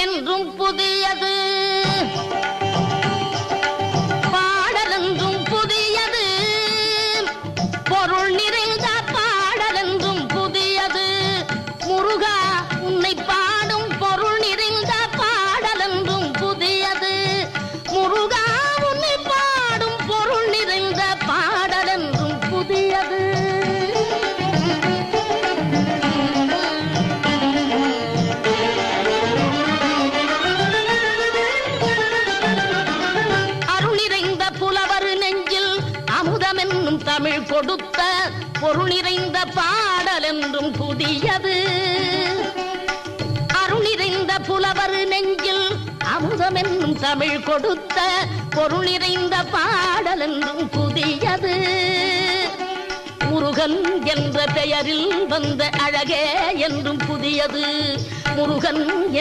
என்றும் புதியது, பாடலென்றும் புதியது, பொருள் நிறைந்த பாடலென்றும் புதியது. முருகா உன்னை பாடும் பொருள் நிறைந்த பாடலென்றும் புதியது. முருகா உன்னை பாடும் பொருள் நிறைந்த பாடலென்றும் புதியது. தமிழ் கொடுத்த பொருள் நிறைந்த பாடல் என்றும் புதியது. அருள் நிறைந்த புலவர் நெஞ்சில் அமுதம் என்னும் தமிழ் கொடுத்த பொருள் நிறைந்த பாடல் என்றும் புதியது. முருகன் என்ற பெயரில் வந்த அழகே என்றும் புதியது. முருகன்